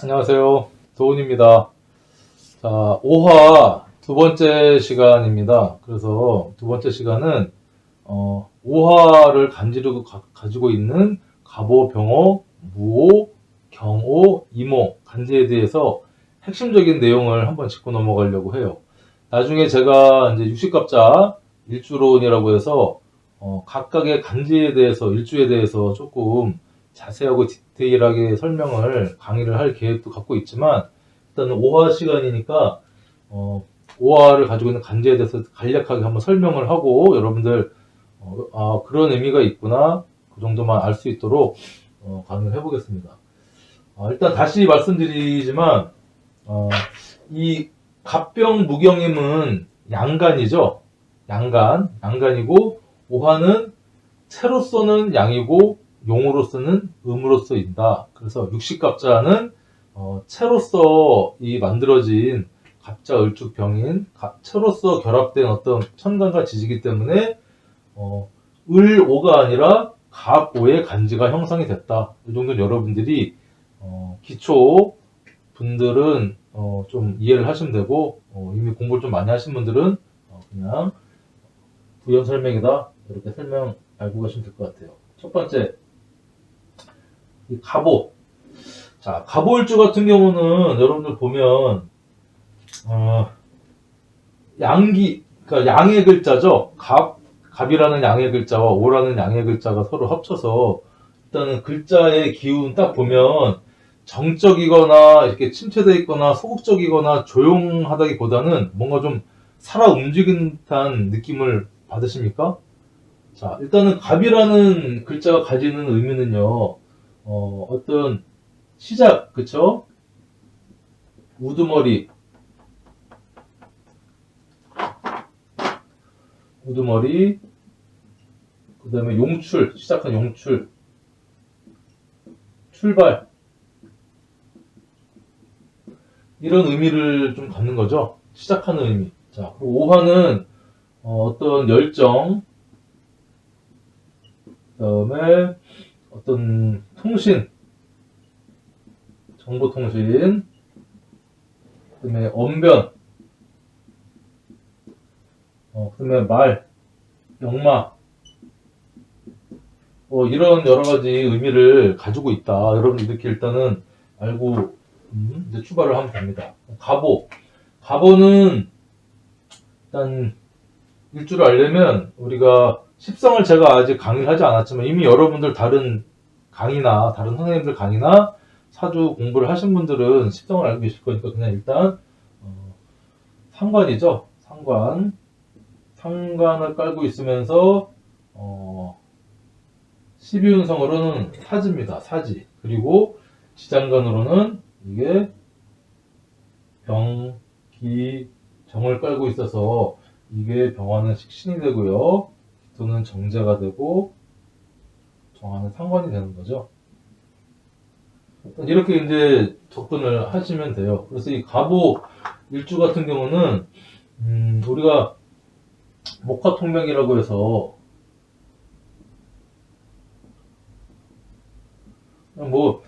안녕하세요. 도훈입니다. 자, 5화 두 번째 시간입니다. 그래서 두 번째 시간은 5화를 간지로 가지고 있는 갑오, 병오, 무오, 경오, 이모, 간지에 대해서 핵심적인 내용을 한번 짚고 넘어가려고 해요. 나중에 제가 이제 육식갑자 일주론이라고 해서 각각의 간지에 대해서 일주에 대해서 조금 자세하고 디테일하게 설명을 강의를 할 계획도 갖고 있지만 일단은 5화 시간이니까 5화를 가지고 있는 간지에 대해서 간략하게 한번 설명을 하고 여러분들 그런 의미가 있구나 그 정도만 알 수 있도록 강의를 해보겠습니다. 일단 다시 말씀드리지만 이 갑병 무경임은 양간이죠. 양간이고 5화는 채로서는 양이고 용으로서는 음으로 쓰인다. 그래서 육식갑자는 채로서 이 만들어진 갑자 을축병인 채로서 결합된 어떤 천간과 지지기 때문에 을오가 아니라 갑오의 간지가 형성이 됐다. 이 정도는 여러분들이 기초 분들은 좀 이해를 하시면 되고 이미 공부를 좀 많이 하신 분들은 그냥 부연 설명이다 이렇게 설명 알고 가시면 될 것 같아요. 첫 번째 이 갑오. 자, 갑오일주 같은 경우는 여러분들 보면 그러니까 양의 글자죠. 갑이라는 양의 글자와 오라는 양의 글자가 서로 합쳐서 일단은 글자의 기운 딱 보면 정적이거나 이렇게 침체되어 있거나 소극적이거나 조용하다기보다는 뭔가 좀 살아 움직인 듯한 느낌을 받으십니까? 자, 일단은 갑이라는 글자가 가지는 의미는요, 어떤 시작, 그쵸? 우두머리, 그 다음에 용출, 시작한 용출, 출발, 이런 의미를 좀 갖는 거죠. 시작하는 의미. 자, 그리고 오화는 어떤 열정, 그 다음에 어떤 통신, 정보통신, 그 다음에 언변, 그 다음에 말, 역마, 이런 여러 가지 의미를 가지고 있다. 여러분 이렇게 일단은 알고 이제 출발을 하면 됩니다. 갑오는 일단 일주를 알려면 우리가 십성을 제가 아직 강의를 하지 않았지만 이미 여러분들 다른 강의나 다른 선생님들 강의나 사주 공부를 하신 분들은 십성을 알고 계실 거니까 그냥 일단 상관이죠. 상관을 깔고 있으면서 12운성으로는 사지입니다. 사지. 그리고 지장간으로는 이게 병, 기, 정을 깔고 있어서 이게 병화는 식신이 되고요. 기토는 정제가 되고 정화는 상관이 되는 거죠. 이렇게 이제 접근을 하시면 돼요. 그래서 이 갑오 일주 같은 경우는 우리가 목화통명이라고 해서 뭐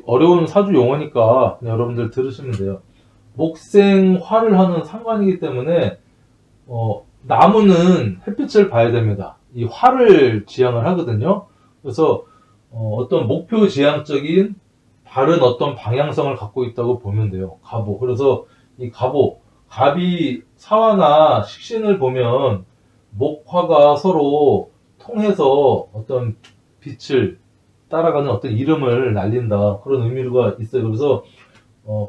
어려운 사주 용어니까 그냥 여러분들 들으시면 돼요. 목생화를 하는 상관이기 때문에 나무는 햇빛을 봐야 됩니다. 이 화를 지향을 하거든요. 그래서 어떤 목표 지향적인 다른 어떤 방향성을 갖고 있다고 보면 돼요. 갑오. 그래서 이 갑이 사화나 식신을 보면 목화가 서로 통해서 어떤 빛을 따라가는 어떤 이름을 날린다. 그런 의미가 있어요. 그래서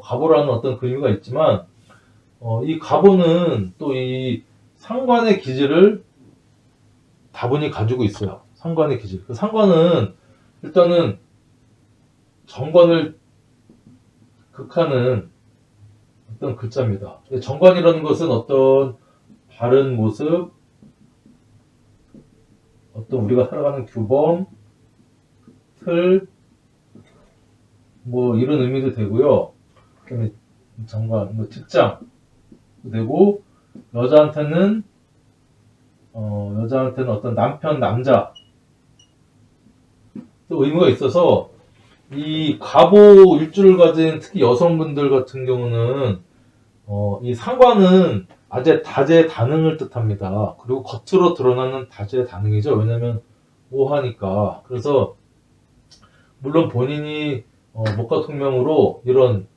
갑오라는 어떤 그 의미가 있지만 이 갑오는 또 이 상관의 기질을 다분히 가지고 있어요. 상관의 기질. 그 상관은 일단은 정관을 극하는 어떤 글자입니다. 정관이라는 것은 어떤 바른 모습, 어떤 우리가 살아가는 규범, 틀, 뭐 이런 의미도 되고요. 그다음에 정관, 뭐 직장 되고 여자한테는 어떤 남편, 남자 또 의미가 있어서 이 갑오 일주를 가진 특히 여성분들 같은 경우는 이 상관은 다재다능을 뜻합니다. 그리고 겉으로 드러나는 다재다능이죠. 왜냐면 오하니까. 그래서 물론 본인이 목가통명으로 이런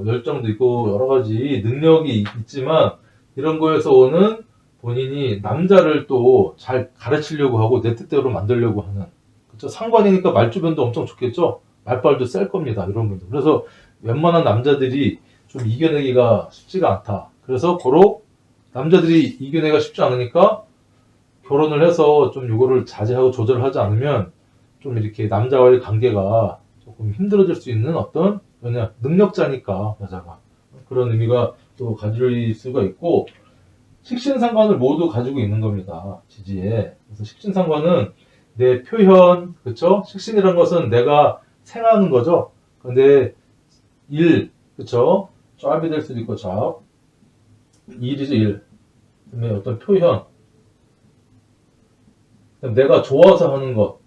열정도 있고 여러 가지 능력이 있지만 이런 거에서 오는 본인이 남자를 또 잘 가르치려고 하고 내 뜻대로 만들려고 하는, 그렇죠? 상관이니까 말주변도 엄청 좋겠죠. 말빨도 셀 겁니다. 이런 분들. 그래서 웬만한 남자들이 좀 이겨내기가 쉽지가 않다. 그래서 고로 남자들이 이겨내기가 쉽지 않으니까 결혼을 해서 좀 이거를 자제하고 조절하지 않으면 좀 이렇게 남자와의 관계가 조금 힘들어질 수 있는 어떤, 왜냐 능력자니까 여자가 그런 의미가 또 가질 수가 있고, 식신상관을 모두 가지고 있는 겁니다. 지지에. 그래서 식신상관은 내 표현, 그쵸? 식신이란 것은 내가 생하는 거죠. 근데 일, 그쵸? 짭이 될 수도 있고 짭. 일이죠, 일. 그다음에 어떤 표현. 그다음에 내가 좋아서 하는 것.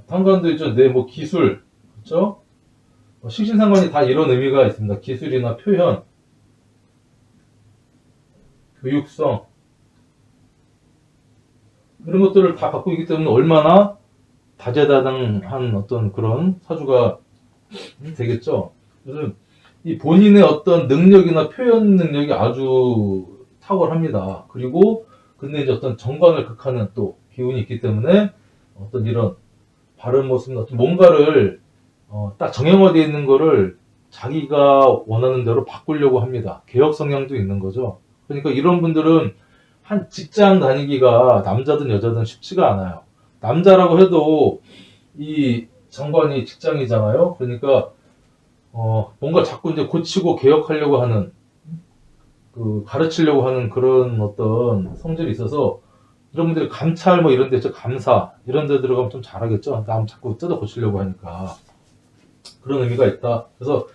상관도 있죠. 내 뭐 기술, 그쵸? 식신상관이 다 이런 의미가 있습니다. 기술이나 표현, 교육성, 이런 것들을 다 갖고 있기 때문에 얼마나 다재다능한 어떤 그런 사주가 되겠죠. 그래서 이 본인의 어떤 능력이나 표현 능력이 아주 탁월합니다. 그리고 근데 이제 어떤 정관을 극하는 또 기운이 있기 때문에 어떤 이런 바른 모습, 어떤 뭔가를 딱 정형화되어 있는 거를 자기가 원하는 대로 바꾸려고 합니다. 개혁 성향도 있는 거죠. 그러니까 이런 분들은 한 직장 다니기가 남자든 여자든 쉽지가 않아요. 남자라고 해도 이 정관이 직장이잖아요. 그러니까 뭔가 자꾸 이제 고치고 개혁하려고 하는, 가르치려고 하는 그런 어떤 성질이 있어서 이런 분들이 감찰 뭐 이런 데, 감사 이런 데 들어가면 좀 잘하겠죠. 남 자꾸 뜯어 고치려고 하니까. 그런 의미가 있다. 그래서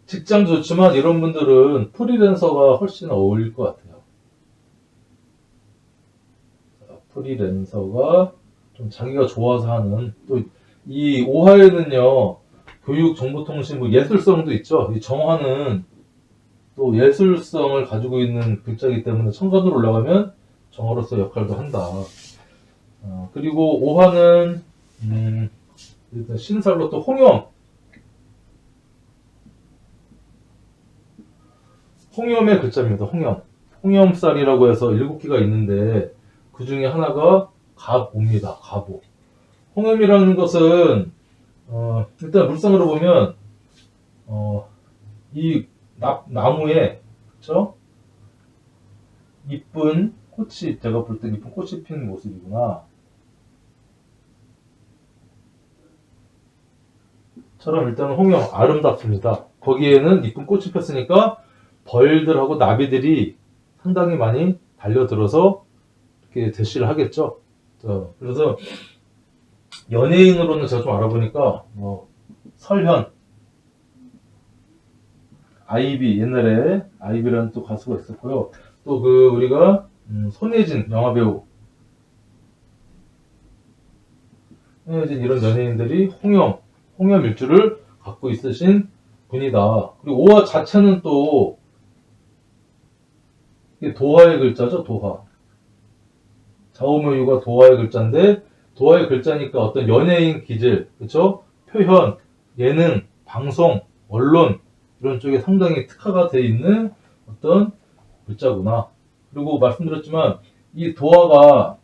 직장도 좋지만 이런 분들은 프리랜서가 훨씬 어울릴 것 같아요. 프리랜서가 좀 자기가 좋아서 하는, 또 이 오화에는요, 교육, 정보통신, 뭐 예술성도 있죠. 이 정화는 또 예술성을 가지고 있는 글자이기 때문에 천간으로 올라가면 정화로서 역할도 한다. 그리고 오화는 일단 신살로 또 홍염의 글자입니다. 홍염살이라고 해서 7개가 있는데 그 중에 하나가 갑오입니다. 갑오. 홍염이라는 것은 일단 물상으로 보면 이 나무에, 그쵸? 이쁜 꽃이, 제가 볼 때 이쁜 꽃이 핀 모습이구나 처럼 일단은 홍염 아름답습니다. 거기에는 이쁜 꽃이 폈으니까 벌들하고 나비들이 상당히 많이 달려들어서 이렇게 대시를 하겠죠. 그래서 연예인으로는 제가 좀 알아보니까 설현, 아이비, 옛날에 아이비라는 또 가수가 있었고요. 또 우리가 손예진 영화배우, 손예진 이런 연예인들이 홍염 일주를 갖고 있으신 분이다. 그리고 오화 자체는 또 이게 도화의 글자죠. 도화. 좌우묘유가 도화의 글자인데 도화의 글자니까 어떤 연예인 기질, 그쵸? 표현, 예능, 방송, 언론 이런 쪽에 상당히 특화가 돼 있는 어떤 글자구나. 그리고 말씀드렸지만 이 도화가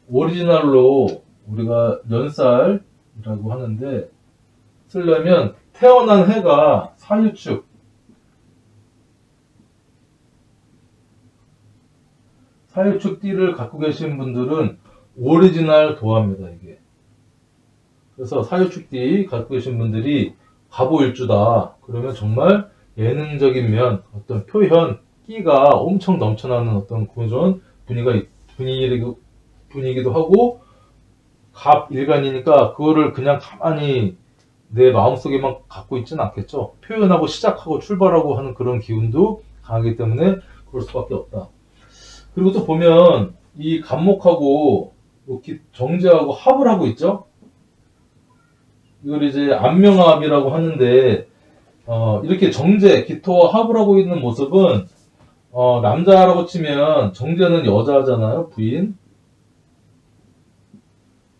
오리지널로 우리가 연살이라고 하는데 쓰려면 태어난 해가 사유축 띠를 갖고 계신 분들은 오리지널 도화입니다, 이게. 그래서 사유축 띠 갖고 계신 분들이 갑오일주다. 그러면 정말 예능적인 면, 어떤 표현, 끼가 엄청 넘쳐나는 어떤 그런 분위기도 하고, 갑 일간이니까 그거를 그냥 가만히 내 마음속에만 갖고 있지는 않겠죠. 표현하고 시작하고 출발하고 하는 그런 기운도 강하기 때문에 그럴 수밖에 없다. 그리고 또 보면 이 간목하고 정제하고 합을 하고 있죠. 이걸 이제 안명합이라고 하는데 이렇게 정제, 기토와 합을 하고 있는 모습은 남자라고 치면 정제는 여자잖아요, 부인.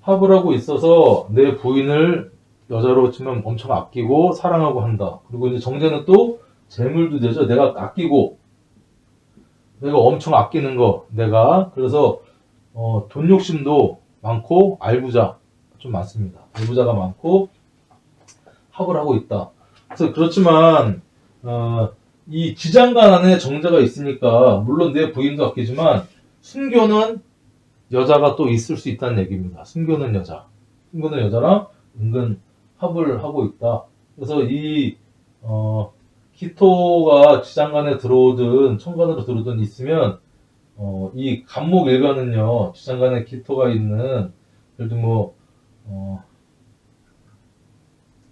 합을 하고 있어서 내 부인을 여자로 치면 엄청 아끼고 사랑하고 한다. 그리고 이제 정제는 또 재물도 되죠. 내가 아끼고 내가 엄청 아끼는 거 내가 그래서 돈 욕심도 많고 알부자 좀 많습니다. 알부자가 많고 합을 하고 있다. 그래서 그렇지만 이 지장간 안에 정제가 있으니까 물론 내 부인도 아끼지만 순교는 여자가 또 있을 수 있다는 얘기입니다. 순교는 여자랑 은근 합을 하고 있다. 그래서 이 기토가 지장간에 들어오든 천간으로 들어오든 있으면 이 간목 일간은요 지장간에 기토가 있는 예를 들면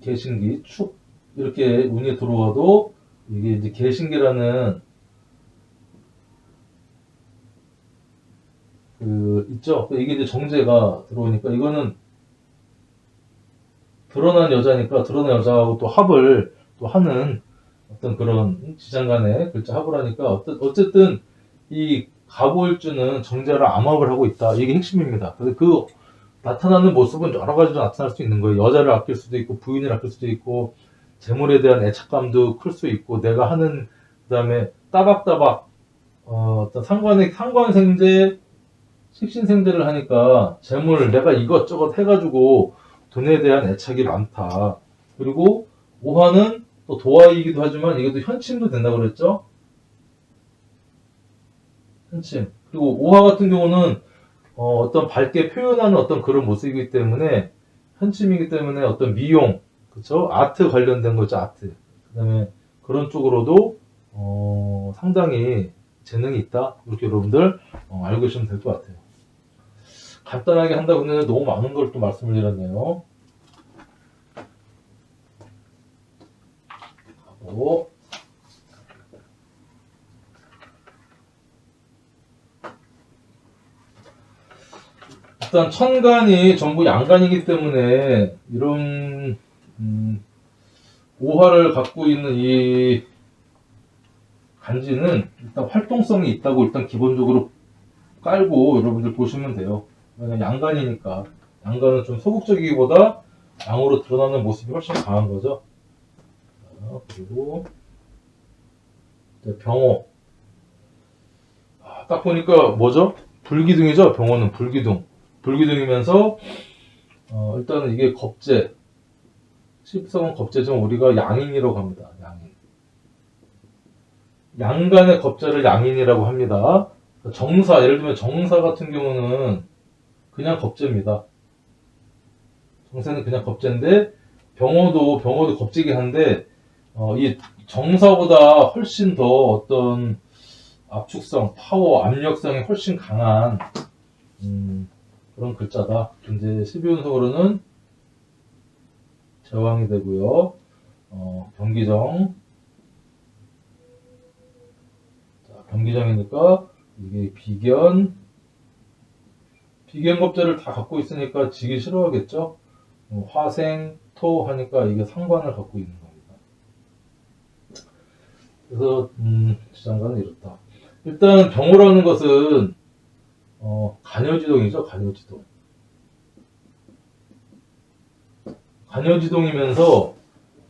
개신기, 축 이렇게 운이 들어와도 이게 이제 개신기라는 있죠. 이게 이제 정제가 들어오니까 이거는 드러난 여자니까 드러난 여자하고 또 합을 또 하는 어떤 그런 지장간에 글자 합을 하니까 어쨌든 이 가보일주는 정제를 암합을 하고 있다. 이게 핵심입니다. 그래서 그 나타나는 모습은 여러 가지로 나타날 수 있는 거예요. 여자를 아낄 수도 있고 부인을 아낄 수도 있고 재물에 대한 애착감도 클 수 있고 내가 하는 그다음에 따박따박 어떤 상관생제 식신생제를 하니까 재물 내가 이것저것 해가지고 돈에 대한 애착이 많다. 그리고 오화는 또 도화이기도 하지만 이게 또 현침도 된다고 그랬죠? 현침. 그리고 오화 같은 경우는 어떤 밝게 표현하는 어떤 그런 모습이기 때문에 현침이기 때문에 어떤 미용, 그쵸? 아트 관련된 거죠, 아트. 그 다음에 그런 쪽으로도 상당히 재능이 있다. 이렇게 여러분들 알고 계시면 될 것 같아요. 간단하게 한다고 했는데 너무 많은 걸 또 말씀을 드렸네요. 하고 일단 천간이 전부 양간이기 때문에 이런 오화를 갖고 있는 이 간지는 일단 활동성이 있다고 일단 기본적으로 깔고 여러분들 보시면 돼요. 왜냐면 양간이니까 양간은 좀 소극적이기보다 양으로 드러나는 모습이 훨씬 강한 거죠. 그리고 병호 딱 보니까 뭐죠? 불기둥이죠. 병호는 불기둥이면서 일단은 이게 겁재 14번 겁재지만 우리가 양인이라고 합니다. 양간의 겁재를 양인이라고 합니다. 정사 예를 들면 정사 같은 경우는 그냥 겁재입니다. 정사는 그냥 겁재인데 병호도 겁재긴 한데 이 정사보다 훨씬 더 어떤 압축성, 파워, 압력성이 훨씬 강한 그런 글자다. 이제 12운석으로는 제왕이 되고요. 병기정. 자, 병기정이니까 이게 비견겁자를 다 갖고 있으니까 지기 싫어하겠죠. 화생, 토 하니까 이게 상관을 갖고 있는 겁니다. 그래서 지장간은 이렇다. 일단 병호라는 것은 간여지동이죠. 간여지동이면서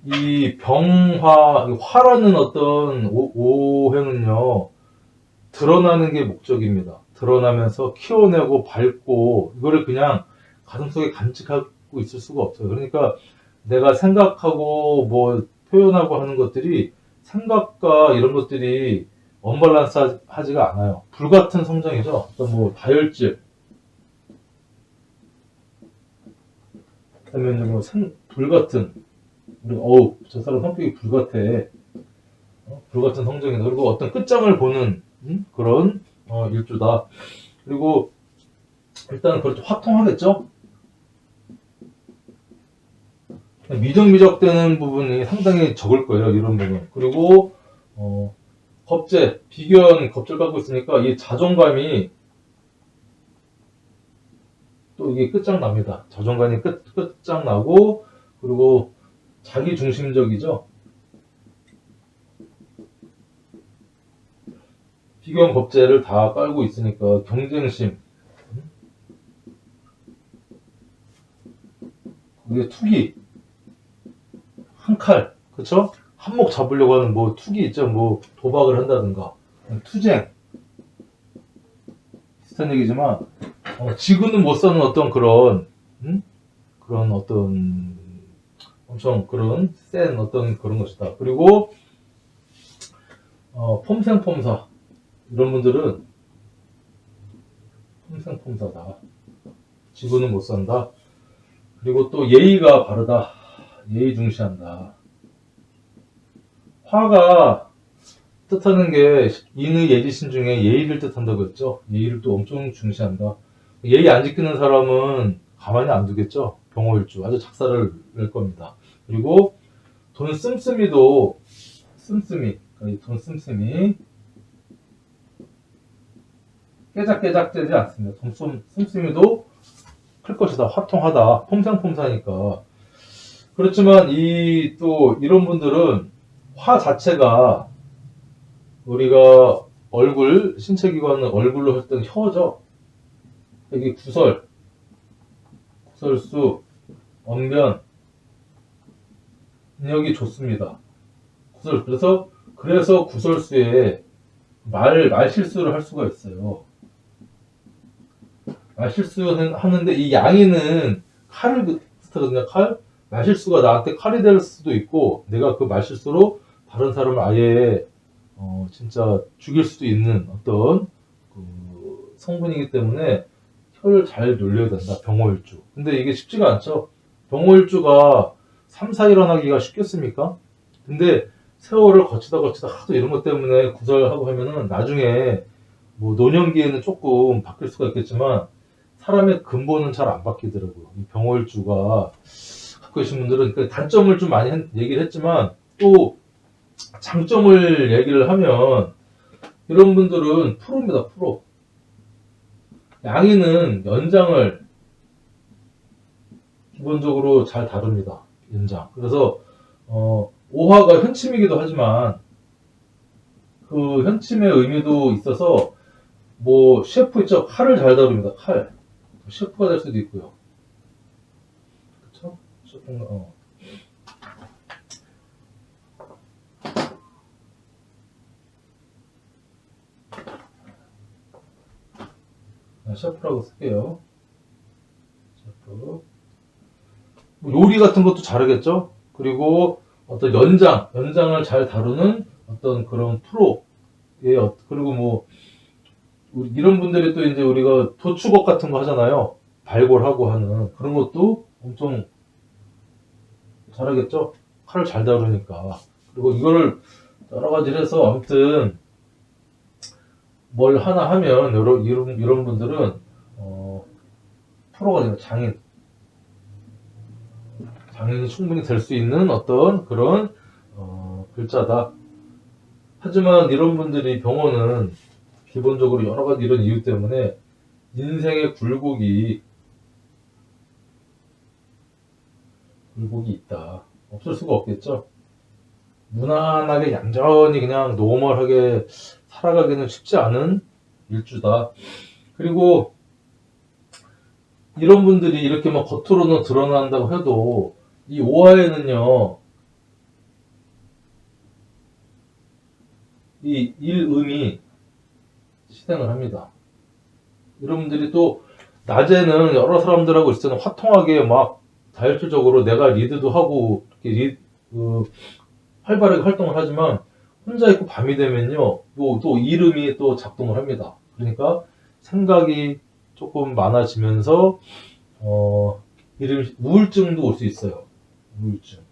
이 화라는 어떤 오행은요 드러나는 게 목적입니다. 드러나면서 키워내고 밟고 이거를 그냥 가슴속에 간직하고 있을 수가 없어요. 그러니까 내가 생각하고 뭐 표현하고 하는 것들이 생각과 이런 것들이 언밸런스 하지가 않아요. 불같은 성장이죠. 어떤 뭐 다혈질 그다음에 뭐 불같은 저 사람 성격이 불같아. 불같은 성장이다. 그리고 어떤 끝장을 보는 그런 일주다. 그리고 일단은 그렇죠. 화통하겠죠. 미적미적되는 부분이 상당히 적을 거예요. 이런 부분. 그리고 겁재, 비견 겁재를 갖고 있으니까 이 자존감이 또 이게 끝장납니다. 자존감이 끝장나고, 그리고 자기 중심적이죠. 비경 겁재를 다 깔고 있으니까 경쟁심, 이게 투기, 한 칼, 그쵸? 한몫 잡으려고 하는 뭐 투기 있죠. 뭐 도박을 한다든가, 투쟁, 비슷한 얘기지만, 지구는 못 사는 어떤 그런, 그런 어떤 엄청 그런 센 어떤 그런 것이다. 그리고 폼생폼사, 이런 분들은 폼생폼사다. 지구는 못 산다. 그리고 또 예의가 바르다. 예의 중시한다. 화가 뜻하는 게 인의 예지신 중에 예의를 뜻한다고 했죠. 예의를 또 엄청 중시한다. 예의 안 지키는 사람은 가만히 안 두겠죠. 병호일주 아주 작사를 낼 겁니다. 그리고 돈 씀씀이도 씀씀이, 그러니까 돈 씀씀이 깨작깨작되지 않습니다. 돈 씀씀이도 클 것이다. 화통하다. 폼생폼사니까. 그렇지만 또 이런 분들은 화 자체가 우리가 얼굴, 신체기관은 얼굴로 할 때는 혀죠. 여기 구설수, 언변, 능력이 좋습니다. 그래서 구설수에 말 실수를 할 수가 있어요. 말 실수는 하는데 이 양이는 칼을 뜻하거든요. 칼. 말 실수가 나한테 칼이 될 수도 있고, 내가 그 말 실수로 다른 사람을 아예 진짜 죽일 수도 있는 어떤 그 성분이기 때문에 혀를 잘 놀려야 된다. 병호일주. 근데 이게 쉽지가 않죠. 병호일주가 3, 4 일어나기가 쉽겠습니까? 근데 세월을 거치다 하도 이런 것 때문에 구설하고 하면은 나중에 뭐 노년기에는 조금 바뀔 수가 있겠지만 사람의 근본은 잘 안 바뀌더라고요. 이 병호일주가 갖고 계신 분들은 그 단점을 좀 많이 얘기를 했지만 또 장점을 얘기를 하면 이런 분들은 프로입니다. 프로. 양이는 연장을 기본적으로 잘 다룹니다. 연장. 그래서 오화가 현침이기도 하지만 그 현침의 의미도 있어서 뭐 셰프 있죠. 칼을 잘 다룹니다. 칼. 셰프가 될 수도 있고요. 그쵸? 셰프가 셰프라고 쓸게요. 셰프. 뭐 요리 같은 것도 잘하겠죠? 그리고 어떤 연장을 잘 다루는 어떤 그런 프로의, 그리고 뭐, 이런 분들이 또 이제 우리가 도축업 같은 거 하잖아요. 발골하고 하는 그런 것도 엄청 잘하겠죠? 칼을 잘 다루니까. 그리고 이거를 여러 가지를 해서 아무튼 뭘 하나 하면 이런 분들은 프로가 돼요. 장인이 충분히 될 수 있는 어떤 그런 글자다. 하지만 이런 분들이 병원은 기본적으로 여러 가지 이런 이유 때문에 인생의 굴곡이 있다. 없을 수가 없겠죠. 무난하게 얌전히 그냥 노멀하게 살아가기는 쉽지 않은 일주다. 그리고 이런 분들이 이렇게 막 겉으로는 드러난다고 해도 이 오화에는요, 이 일음이 실행을 합니다. 이런 분들이 또 낮에는 여러 사람들하고 있을 때는 화통하게 막 다혈질적으로 내가 리드도 하고 이렇게 활발하게 활동을 하지만 혼자 있고 밤이 되면요, 또 이름이 또 작동을 합니다. 그러니까 생각이 조금 많아지면서 우울증도 올 수 있어요. 우울증.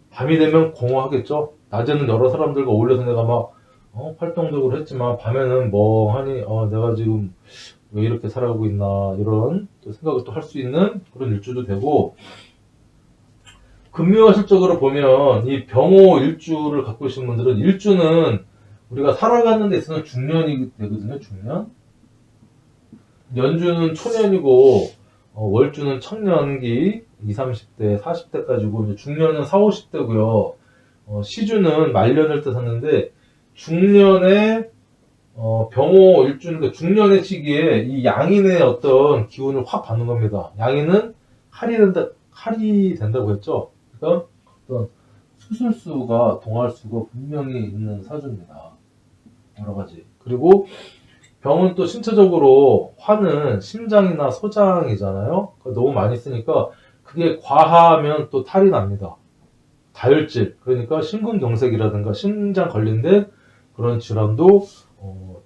밤이 되면 공허하겠죠. 낮에는 여러 사람들과 어울려서 내가 막 활동적으로 했지만 밤에는 멍하니 내가 지금 왜 이렇게 살아가고 있나 이런 또 생각을 또 할 수 있는 그런 일주도 되고, 금묘와 실적으로 보면 이 병호 일주를 갖고 계신 분들은 일주는 우리가 살아가는 데 있어서 중년이 되거든요. 중년. 연주는 초년이고, 월주는 청년기, 20, 30대, 40대까지고, 이제 중년은 40, 50대고요. 시주는 말년을 뜻하는데, 중년에, 병호 일주는 그 중년의 시기에 이 양인의 어떤 기운을 확 받는 겁니다. 양인은 칼이 된다고 했죠. 그러니까 어떤 수술수가, 동할수가 분명히 있는 사주입니다. 여러 가지. 그리고 병은 또 신체적으로 화는 심장이나 소장이잖아요. 너무 많이 쓰니까 그게 과하면 또 탈이 납니다. 다혈질, 그러니까 심근경색이라든가 심장 걸린데 그런 질환도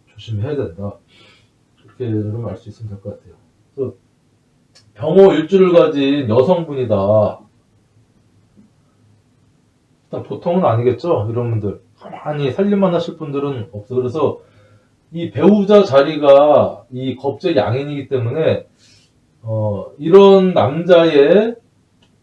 조심해야 된다. 그렇게 여러분 알 수 있으면 될 것 같아요. 그래서 병호 일주를 가진 여성분이다. 일단 보통은 아니겠죠. 이런 분들 가만히 살림만 하실 분들은 없어. 그래서 이 배우자 자리가 이 겁재 양인이기 때문에 이런 남자의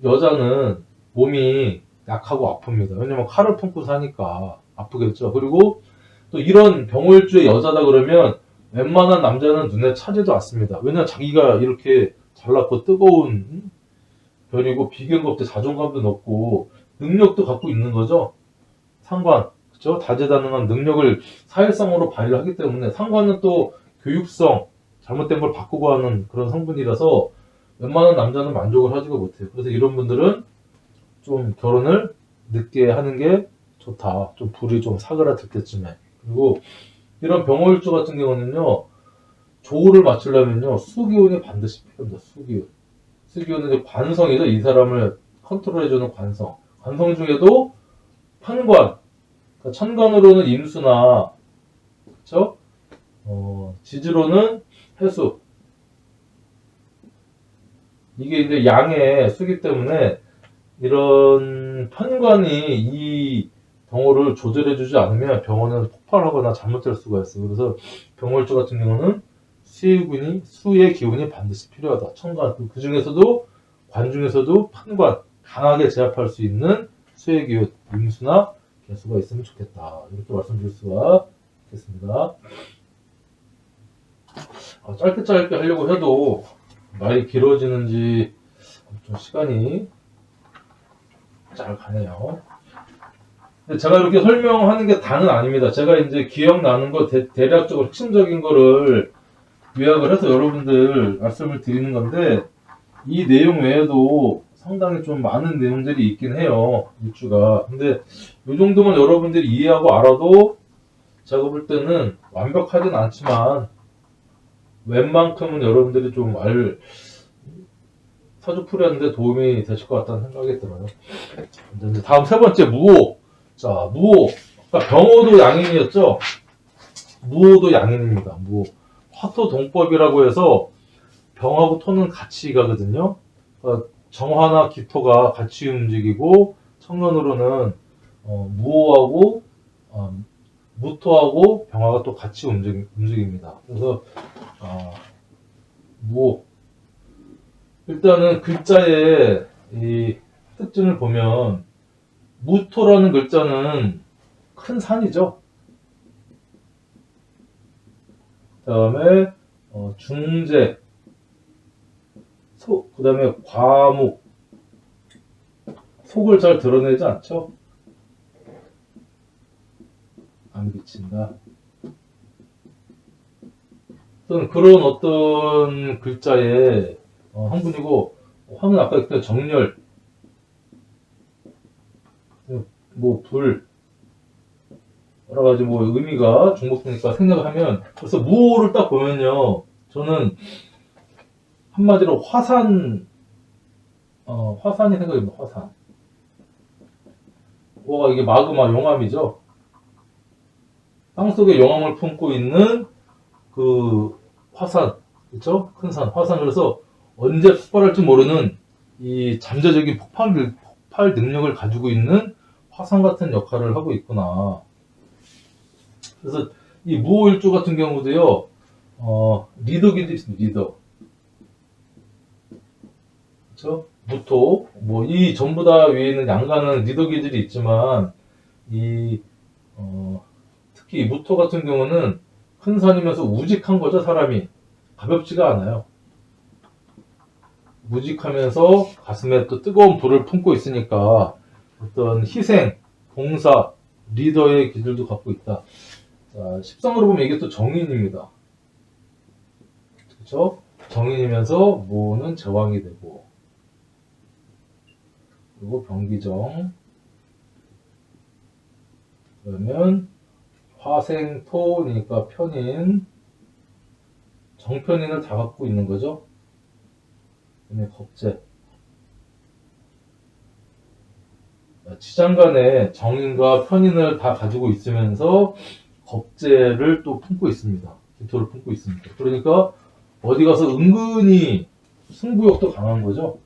여자는 몸이 약하고 아픕니다. 왜냐면 칼을 품고 사니까 아프겠죠. 그리고 또 이런 병월주의 여자다 그러면 웬만한 남자는 눈에 차지도 않습니다. 왜냐면 자기가 이렇게 잘났고 뜨거운 별이고 비교가 없대 자존감도 높고 능력도 갖고 있는 거죠. 상관, 그렇죠? 다재다능한 능력을 사회성으로 발휘하기 때문에 상관은 또 교육성, 잘못된 걸 바꾸고 하는 그런 성분이라서 웬만한 남자는 만족을 하지가 못해요. 그래서 이런 분들은 좀 결혼을 늦게 하는 게 좋다. 좀 불이 좀 사그라들 때쯤에. 그리고 이런 병호일주 같은 경우는요, 조우를 맞추려면요, 수기운이 반드시 필요합니다. 수기운. 수기운은 이제 관성이죠. 이 사람을 컨트롤해주는 관성. 관성 중에도 편관. 그러니까 천간으로는 임수나, 그쵸? 지지로는 해수. 이게 이제 양의 수기 때문에 이런 편관이 이 병호를 조절해주지 않으면 병호는 폭발하거나 잘못될 수가 있어요. 그래서 병월주 같은 경우는 수의 기운이 반드시 필요하다. 천간. 그 중에서도 관 중에서도 편관, 강하게 제압할 수 있는 수의 기운, 임수나 개수가 있으면 좋겠다. 이렇게 말씀드릴 수가 있겠습니다. 짧게 하려고 해도 말이 길어지는지 좀 시간이 잘 가네요. 근데 제가 이렇게 설명하는 게 다는 아닙니다. 제가 이제 기억나는 거 대략적으로 핵심적인 거를 요약을 해서 여러분들 말씀을 드리는 건데, 이 내용 외에도 상당히 좀 많은 내용들이 있긴 해요. 일주가. 근데 이 정도만 여러분들이 이해하고 알아도 제가 볼 때는 완벽하진 않지만 웬만큼은 여러분들이 좀 사주풀이하는데 도움이 되실 것 같다는 생각이 들어요. 이제 다음 세 번째, 무호. 자, 무호. 그러니까 병호도 양인이었죠? 무호도 양인입니다. 무호. 화토동법이라고 해서 병하고 토는 같이 가거든요. 그러니까 정화나 기토가 같이 움직이고, 청년으로는 무호하고 무토하고 병화가 또 같이 움직입니다. 그래서 무호. 일단은 글자의 이 특징을 보면 무토라는 글자는 큰 산이죠. 그 다음에 중재, 그 다음에 과목, 속을 잘 드러내지 않죠. 안 비친다. 그런 어떤 글자의 한분이고, 화는 아까 그때 정렬, 불, 여러 가지 의미가 중복되니까 생각을 하면, 그래서 무호를 딱 보면요, 저는 한마디로 화산이 생각입니다. 화산. 이게 마그마 용암이죠. 땅속에 용암을 품고 있는 그 화산, 그렇죠? 큰 산, 화산. 그래서 언제 폭발할지 모르는 이 잠재적인 폭발 능력을 가지고 있는 화산 같은 역할을 하고 있구나. 그래서 이 무호일주 같은 경우도요, 리더기도 있습니다. 리더. 그렇죠? 무토, 이 전부 다 위에 있는 양간은 리더기들이 있지만, 특히 무토 같은 경우는 큰 산이면서 우직한 거죠, 사람이. 가볍지가 않아요. 무직하면서 가슴에 또 뜨거운 불을 품고 있으니까 어떤 희생, 봉사, 리더의 기질도 갖고 있다. 자, 십성으로 보면 이게 또 정인입니다. 그렇죠? 정인이면서 모는 제왕이 되고, 그리고 병기정, 그러면 화생토니까 편인, 정편인을 다 갖고 있는 거죠. 그다음에 겁재. 지장간에 정인과 편인을 다 가지고 있으면서 겁재를 또 품고 있습니다. 기토를 품고 있습니다. 그러니까 어디 가서 은근히 승부욕도 강한 거죠.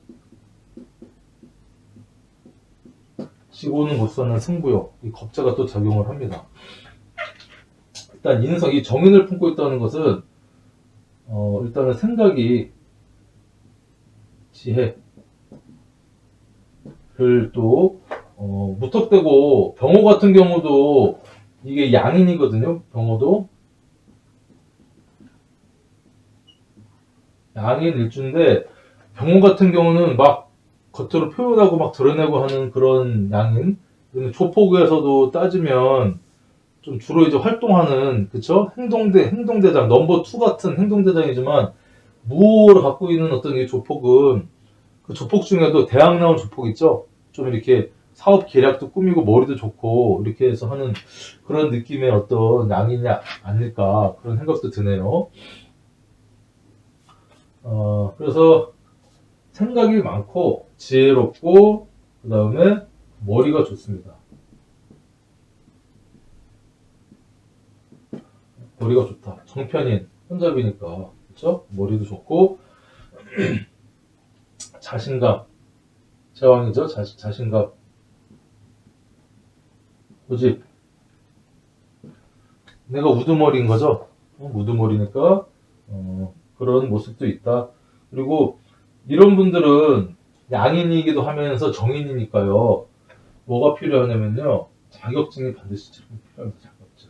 지고는 못 사는 승부욕, 이 겁재가 또 작용을 합니다. 일단 인성, 이 정인을 품고 있다는 것은 일단은 생각이 지혜를 또 무턱대고 병호 같은 경우도 이게 양인이거든요. 병호도 양인 일주인데 병호 같은 경우는 막 겉으로 표현하고 막 드러내고 하는 그런 양인. 조폭에서도 따지면 좀 주로 이제 활동하는, 그쵸? 행동대장 넘버 2 같은 행동대장이지만 무호를 갖고 있는 어떤 이 조폭은 그 조폭 중에도 대학 나온 조폭 있죠? 좀 이렇게 사업 계략도 꾸미고 머리도 좋고 이렇게 해서 하는 그런 느낌의 어떤 양인이 아닐까 그런 생각도 드네요. 그래서 생각이 많고 지혜롭고 그 다음에 머리가 좋습니다. 머리가 좋다. 정편인 혼잡이니까 그렇죠? 머리도 좋고 자신감 제왕이죠. 자신감 고집. 내가 우두머리인 거죠. 우두머리니까 그런 모습도 있다. 그리고 이런 분들은 양인이기도 하면서 정인이니까요. 뭐가 필요하냐면요. 자격증이 반드시 필요합니다. 자격증.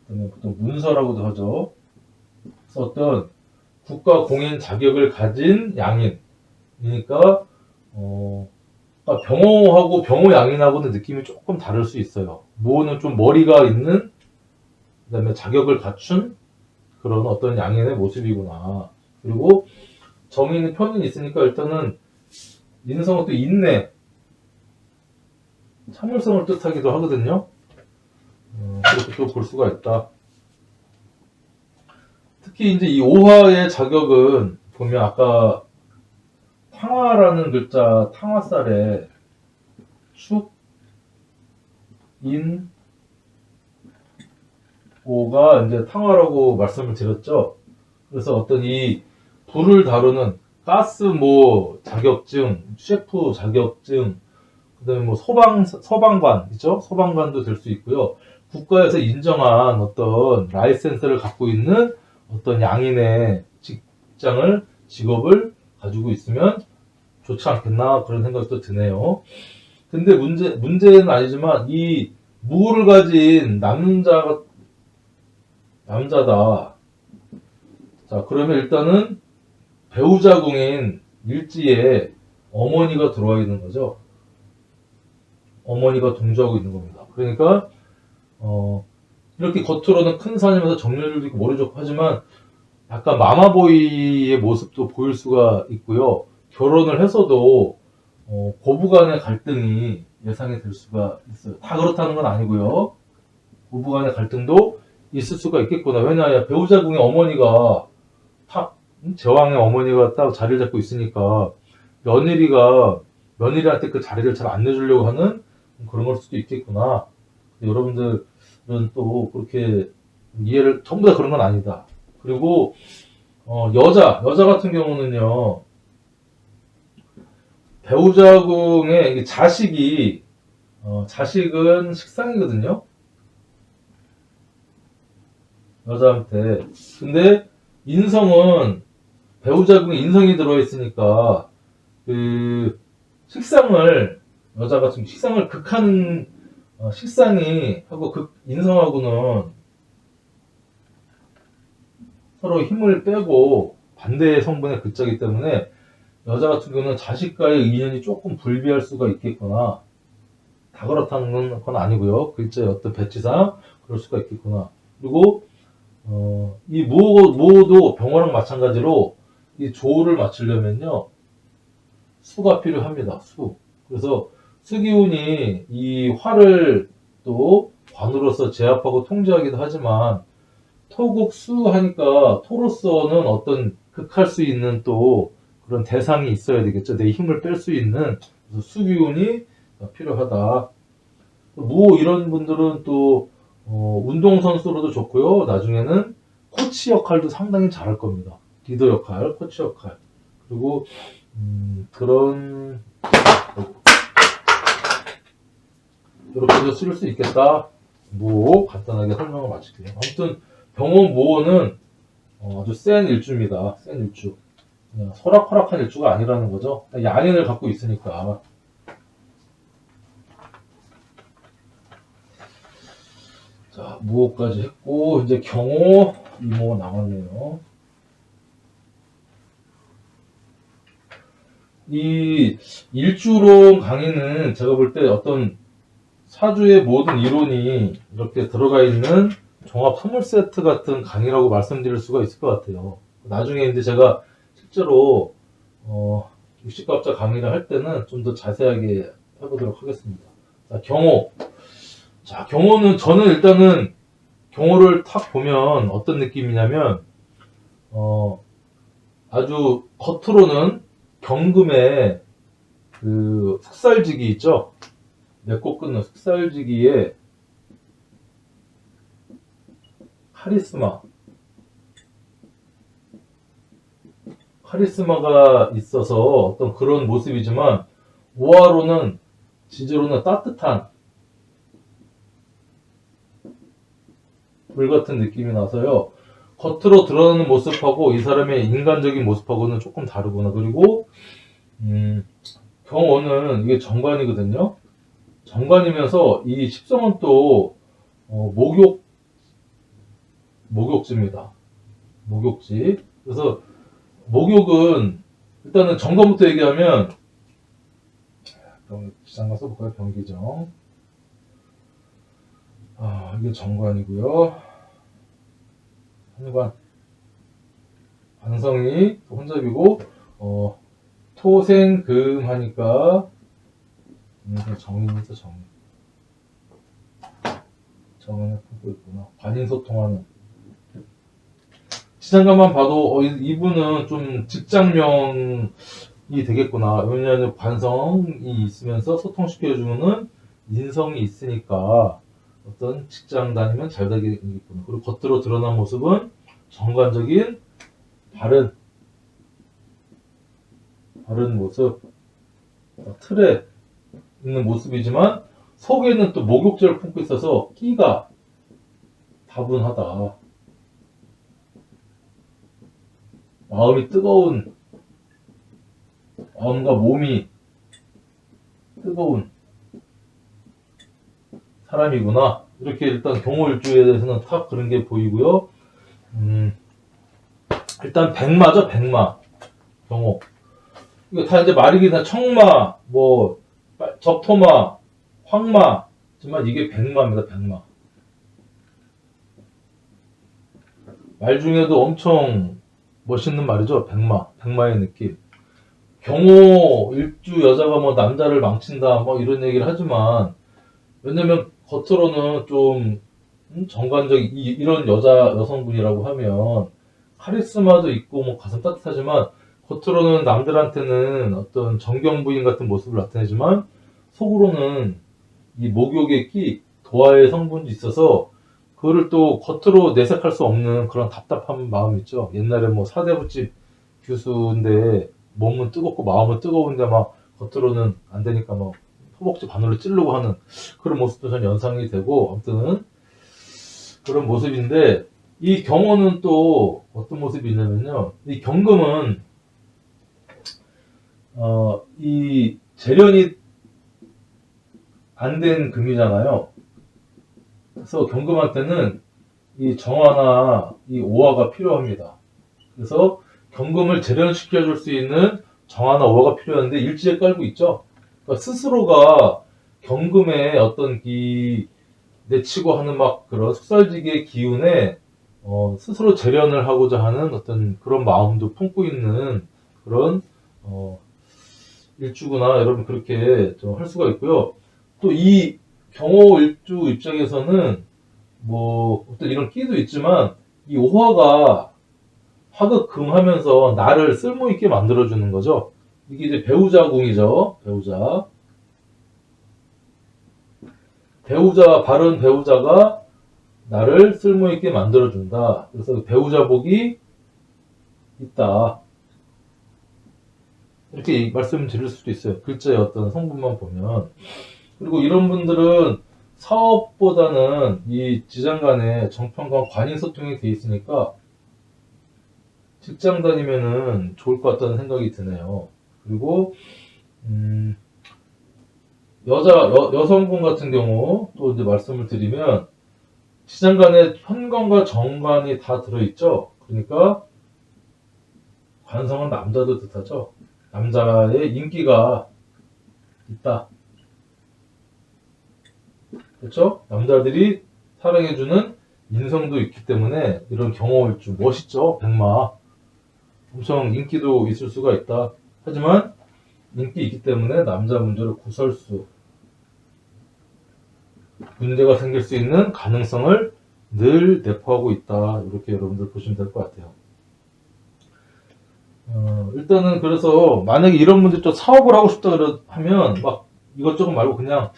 그다음에 보통 문서라고도 하죠. 그래서 어떤 국가 공인 자격을 가진 양인이니까 그러니까 병호하고 병호 양인하고는 느낌이 조금 다를 수 있어요. 무호는 좀 머리가 있는, 그다음에 자격을 갖춘 그런 어떤 양인의 모습이구나. 그리고 정인은 편인이 있으니까 일단은 인성은 또 인내, 참을성을 뜻하기도 하거든요. 그렇게 또 볼 수가 있다. 특히 이제 이 오화의 자격은 보면 아까 탕화라는 글자, 탕화살에 축, 인, 오가 이제 탕화라고 말씀을 드렸죠. 그래서 어떤 이 불을 다루는 가스모 자격증, 셰프 자격증, 그다음에 뭐 서방관 있죠? 서방관도 될 수 있고요. 국가에서 인정한 어떤 라이센스를 갖고 있는 어떤 양인의 직업을 가지고 있으면 좋지 않겠나 그런 생각도 드네요. 근데 문제는 아니지만 이 무호를 가진 남자다. 자, 그러면 일단은 배우자궁인 일지에 어머니가 들어와 있는 거죠. 어머니가 동조하고 있는 겁니다. 그러니까 이렇게 겉으로는 큰 사람이면서 정렬도 있고 머리 좋고 하지만 약간 마마보이의 모습도 보일 수가 있고요. 결혼을 해서도 고부간의 갈등이 예상이 될 수가 있어요. 다 그렇다는 건 아니고요. 고부간의 갈등도 있을 수가 있겠구나. 왜냐하면 배우자궁의 어머니가 제왕의 어머니가 딱 자리를 잡고 있으니까 며느리한테 그 자리를 잘 안 내주려고 하는 그런 걸 수도 있겠구나. 여러분들은 또 그렇게 이해를 전부 다 그런 건 아니다. 그리고 여자 같은 경우는요. 배우자궁의 자식은 식상이거든요. 여자한테. 근데 인성은 배우자궁에 인성이 들어있으니까 그 여자 같은 식상을 극하는 식상이 하고 인성하고는 서로 힘을 빼고 반대의 성분의 글자이기 때문에 여자 같은 경우는 자식과의 인연이 조금 불비할 수가 있겠구나. 다 그렇다는 건 아니고요. 글자의 어떤 배치상 그럴 수가 있겠구나. 그리고 이 무도 병호랑 마찬가지로 이 조를 맞추려면요 수가 필요합니다. 수. 그래서 수기운이 이 화를 또 관으로서 제압하고 통제하기도 하지만 토국수 하니까 토로서는 어떤 극할 수 있는 또 그런 대상이 있어야 되겠죠. 내 힘을 뺄 수 있는. 그래서 수기운이 필요하다. 무 이런 분들은 또 운동선수로도 좋고요. 나중에는 코치 역할도 상당히 잘할 겁니다. 리더 역할, 코치 역할. 그리고 그런 이렇게도 쓸 수 있겠다. 무 간단하게 설명을 마칠게요. 아무튼 병원 무호는 아주 센 일주입니다. 센 일주. 그냥 소락호락한 일주가 아니라는 거죠. 양인을 갖고 있으니까. 자, 무호까지 했고 이제 경호 이모가 남았네요. 이 일주론 강의는 제가 볼 때 어떤 사주의 모든 이론이 이렇게 들어가 있는 종합 선물 세트 같은 강의라고 말씀드릴 수가 있을 것 같아요. 나중에 이제 제가 실제로 육식갑자 강의를 할 때는 좀 더 자세하게 해보도록 하겠습니다. 자, 경호. 자, 경호는 저는 일단은 경호를 탁 보면 어떤 느낌이냐면 아주 겉으로는 경금의 그 흑살지기 있죠? 맺고 끊는 흑살지기에 카리스마가 있어서 어떤 그런 모습이지만 오화로는 지지로는 따뜻한 불 같은 느낌이 나서요. 겉으로 드러나는 모습하고 이 사람의 인간적인 모습하고는 조금 다르구나. 그리고 경호는 이게 정관이거든요. 정관이면서 이 십성은 또 목욕지입니다. 목욕지. 그래서 목욕은 일단은 정관부터 얘기하면 잠깐 써볼까요? 병기정. 이게 정관이고요. 한관. 관성이 혼잡이고 토생금 하니까 정인이죠. 정인을 품고 있구나. 관인소통하는. 지장간만 봐도 이분은 좀 직장명이 되겠구나. 왜냐하면 관성이 있으면서 소통시켜주는 인성이 있으니까 어떤 직장 다니면 잘 되겠구나. 그리고 겉으로 드러난 모습은 정관적인 바른 모습, 틀에 있는 모습이지만 속에는 또 목욕제를 품고 있어서 끼가 다분하다. 마음이 뜨거운, 마음과 몸이 뜨거운 사람이구나. 이렇게 일단 경호일주에 대해서는 탁 그런 게 보이고요. 일단 백마죠, 백마. 경호. 이거 다 이제 말이긴 다 청마, 적토마, 황마. 하지만 이게 백마입니다, 백마. 말 중에도 엄청 멋있는 말이죠, 백마. 백마의 느낌. 경호 일주 여자가 남자를 망친다, 이런 얘기를 하지만, 왜냐면 겉으로는 좀 정관적인 이런 여성분이라고 하면 카리스마도 있고 가슴 따뜻하지만 겉으로는 남들한테는 어떤 정경부인 같은 모습을 나타내지만 속으로는 이 목욕의 끼, 도화의 성분이 있어서 그거를 또 겉으로 내색할 수 없는 그런 답답한 마음 있죠. 옛날에 사대부집 교수인데 몸은 뜨겁고 마음은 뜨거운데 겉으로는 안 되니까 허벅지 바늘로 찌르고 하는 그런 모습도 전 연상이 되고, 아무튼 그런 모습인데, 이 경호는 또 어떤 모습이 있냐면요. 이 경금은 이 재련이 안 된 금이잖아요. 그래서 경금한테는 이 정화나 이 오화가 필요합니다. 그래서 경금을 재련시켜 줄 수 있는 정화나 오화가 필요한데 일지에 깔고 있죠. 그러니까 스스로가 경금의 어떤 이 내치고 하는 막 그런 숙살지기의 기운에 스스로 재련을 하고자 하는 어떤 그런 마음도 품고 있는 그런 일주구나. 여러분 그렇게 좀 할 수가 있고요. 또 이 경호 일주 입장에서는 뭐 어떤 이런 끼도 있지만 이 오화가 화극금하면서 나를 쓸모있게 만들어주는 거죠. 이게 이제 배우자궁이죠. 배우자, 바른 배우자가 나를 쓸모있게 만들어준다. 그래서 배우자복이 있다. 이렇게 말씀드릴 수도 있어요. 글자의 어떤 성분만 보면. 그리고 이런 분들은 사업보다는 이 지장 간에 정평과 관인 소통이 돼 있으니까 직장 다니면은 좋을 것 같다는 생각이 드네요. 그리고 여성분 같은 경우 또 이제 말씀을 드리면 지장 간에 현관과 정관이 다 들어있죠. 그러니까 관성은 남자도 뜻하죠. 남자의 인기가 있다. 그렇죠? 남자들이 사랑해주는 인성도 있기 때문에 이런 경호일주 멋있죠. 백마 엄청 인기도 있을 수가 있다. 하지만 인기 있기 때문에 남자 문제를 구설수 문제가 생길 수 있는 가능성을 늘 내포하고 있다. 이렇게 여러분들 보시면 될 것 같아요. 일단은 그래서 만약에 이런 분들 좀 사업을 하고 싶다 하면 막 이것저것 말고 그냥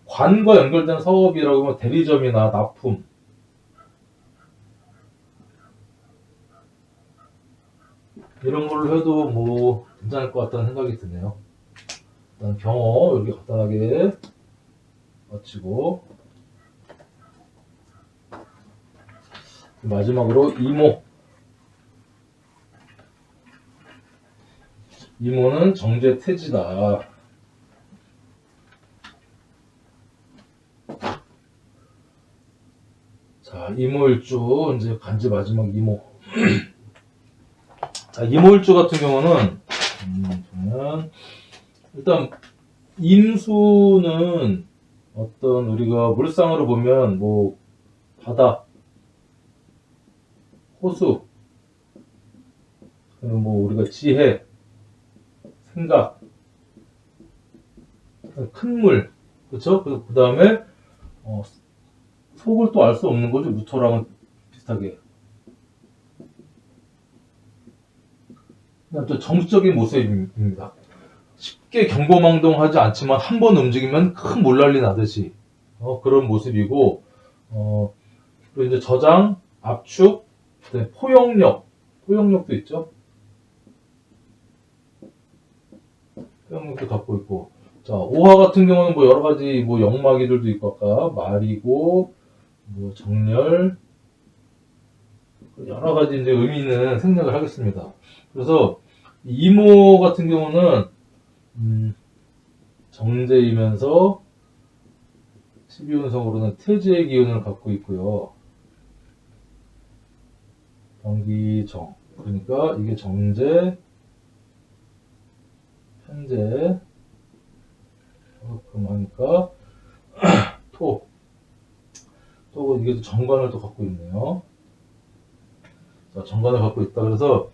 관과 연결된 사업이라고 하면 대리점이나 납품 이런 걸로 해도 뭐 괜찮을 것 같다는 생각이 드네요. 일단 경호 이렇게 간단하게 마치고 마지막으로 이모는 정제태지다. 자, 이모일주 이제 간지 마지막 이모. 자, 이모일주 같은 경우는 보면 일단 임수는 어떤 우리가 물상으로 보면 뭐 바다, 호수, 그리고 뭐 우리가 지혜, 생각, 큰 물, 그렇죠? 그 다음에 속을 또 알 수 없는 거죠. 무토랑은 비슷하게. 그다음 또 정적인 모습입니다. 쉽게 경거망동하지 않지만 한 번 움직이면 큰 물난리 나듯이 그런 모습이고 그리고 이제 저장, 압축, 포용력도 있죠. 포용력도 갖고 있고. 자, 오화 같은 경우는 뭐 여러 가지 뭐 영마기들도 있고 아까 말이고 뭐 정렬 여러 가지 이제 의미는 생략을 하겠습니다. 그래서 이모 같은 경우는 정제이면서 12운성으로는 태지의 기운을 갖고 있고요. 병기정. 그러니까 이게 정제, 편제, 그럼 하니까 토. 또 이게 정관을 또 갖고 있네요. 자, 정관을 갖고 있다. 그래서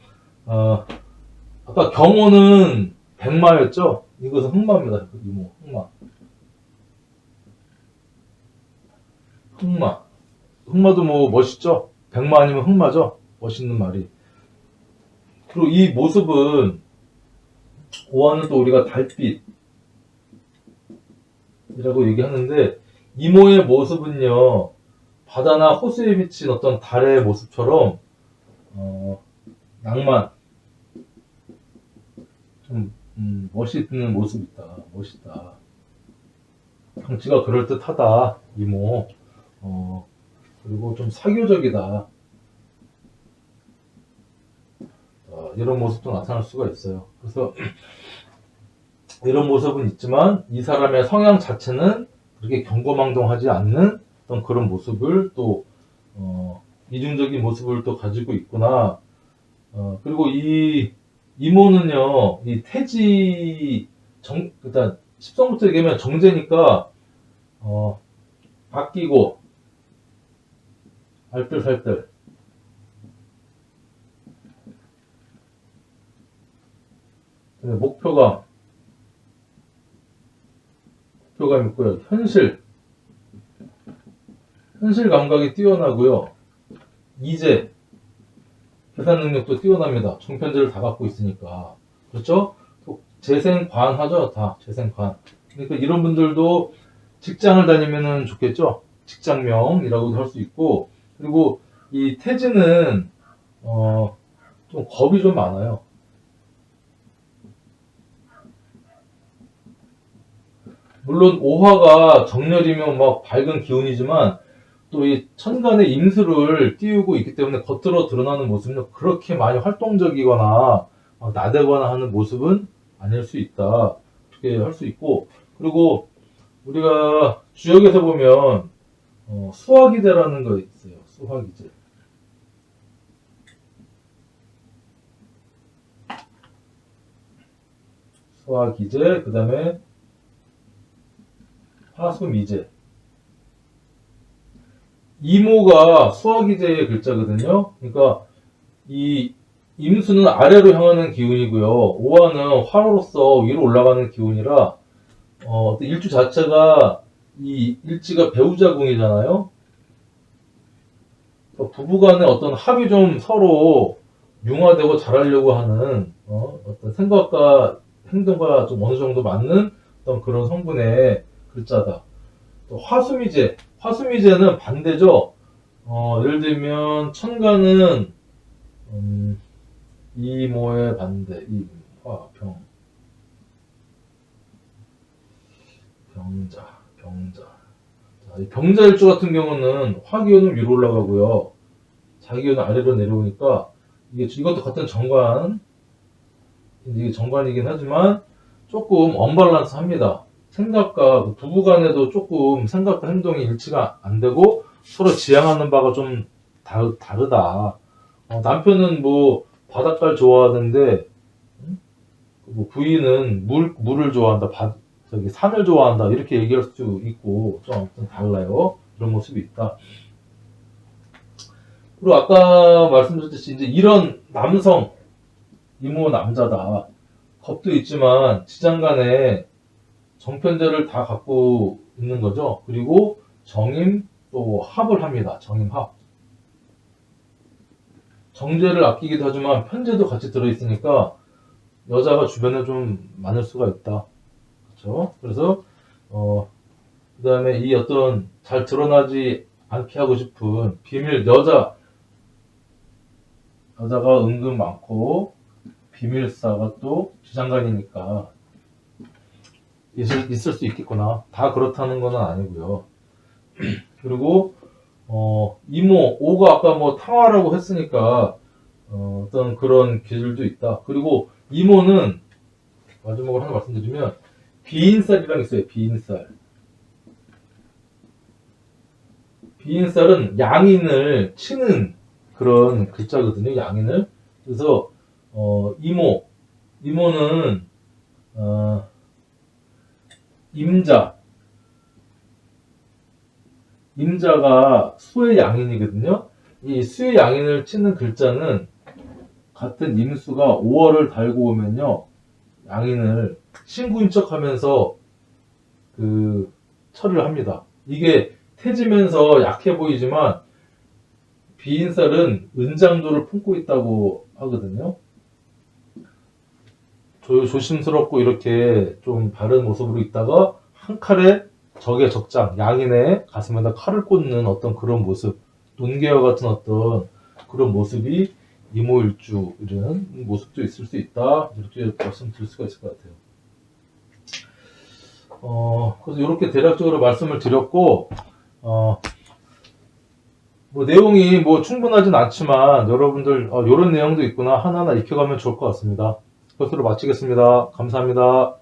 아까 경호는 백마였죠? 이것은 흑마입니다. 이모, 흑마. 흑마도 뭐 멋있죠? 백마 아니면 흑마죠? 멋있는 말이. 그리고 이 모습은 오화는 또 우리가 달빛이라고 얘기하는데 이모의 모습은요 바다나 호수에 비친 어떤 달의 모습처럼 낭만 좀 멋있는 모습이다. 멋있다. 경치가 그럴듯하다. 이모. 그리고 좀 사교적이다. 이런 모습도 나타날 수가 있어요. 그래서 이런 모습은 있지만 이 사람의 성향 자체는 그렇게 경거망동하지 않는 어떤 그런 모습을 또 이중적인 모습을 또 가지고 있구나. 그리고 이 이모는요, 이 태지 일단 십성부터 얘기하면 정제니까 바뀌고 알뜰살뜰. 목표감 있고요. 현실 감각이 뛰어나고요. 이제 계산 능력도 뛰어납니다. 정편제를 다 갖고 있으니까. 그렇죠? 또 재생관하죠. 다 재생관. 그러니까 이런 분들도 직장을 다니면은 좋겠죠. 직장명이라고도 할 수 있고, 그리고 이 태지는 좀 겁이 좀 많아요. 물론 오화가 정렬이면 막 밝은 기운이지만 또 이 천간의 임수를 띄우고 있기 때문에 겉으로 드러나는 모습은 그렇게 많이 활동적이거나 나대거나 하는 모습은 아닐 수 있다. 그렇게 할 수 있고, 그리고 우리가 주역에서 보면 수화기제라는 거 있어요. 수화기제. 수화기제, 그 다음에 화수미제. 이모가 수화기제의 글자거든요. 그러니까 이 임수는 아래로 향하는 기운이고요. 오화는 화로로서 위로 올라가는 기운이라 일주 자체가 이 일지가 배우자궁이잖아요. 부부간의 어떤 합이 좀 서로 융화되고 잘하려고 하는 어떤 생각과 행동과 좀 어느 정도 맞는 어떤 그런 성분의 글자다. 또 화수미제는 반대죠. 예를 들면 천간은 이모의 반대, 병자. 자, 이 병자일주 같은 경우는 화기운은 위로 올라가고요. 자기운은 아래로 내려오니까 이것도 같은 정관, 이게 정관이긴 하지만 조금 언밸런스 합니다. 생각과 부부간에도 조금 생각과 행동이 일치가 안 되고 서로 지향하는 바가 좀 다르다. 남편은 뭐 바닷가를 좋아하는데 뭐 부인은 물을 좋아한다. 산을 좋아한다. 이렇게 얘기할 수 있고 좀 달라요. 그런 모습이 있다. 그리고 아까 말씀드렸듯이 이제 이런 남성 이모 남자다. 겁도 있지만 지장간에 정편제를 다 갖고 있는 거죠. 그리고 정임 또 합을 합니다. 정임합. 정제를 아끼기도 하지만 편제도 같이 들어있으니까 여자가 주변에 좀 많을 수가 있다. 그렇죠? 그래서 그 다음에 이 어떤 잘 드러나지 않게 하고 싶은 비밀 여자가 은근 많고 비밀사가 또 지장간이니까 있을 수 있겠구나. 다 그렇다는 건 아니고요. 그리고 오가 아까 뭐 탕화라고 했으니까 어떤 그런 기질도 있다. 그리고 이모는 마지막으로 하나 말씀드리면 비인살이랑 있어요. 비인살은 양인을 치는 그런 글자거든요. 양인을. 그래서 이모는 임자가 수의 양인이거든요. 이 수의 양인을 치는 글자는 같은 임수가 5월을 달고 오면요, 양인을 신구인 척하면서 처리를 합니다. 이게 태지면서 약해 보이지만 비인살은 은장도를 품고 있다고 하거든요. 조심스럽고 이렇게 좀 바른 모습으로 있다가 한 칼에 적의 적장, 양인의 가슴에다 칼을 꽂는 어떤 그런 모습, 논개와 같은 어떤 그런 모습이 이모일주 이런 모습도 있을 수 있다. 이렇게 말씀드릴 수가 있을 것 같아요. 그래서 이렇게 대략적으로 말씀을 드렸고, 뭐 내용이 뭐 충분하진 않지만 여러분들 이런 내용도 있구나 하나하나 익혀가면 좋을 것 같습니다. 이것으로 마치겠습니다. 감사합니다.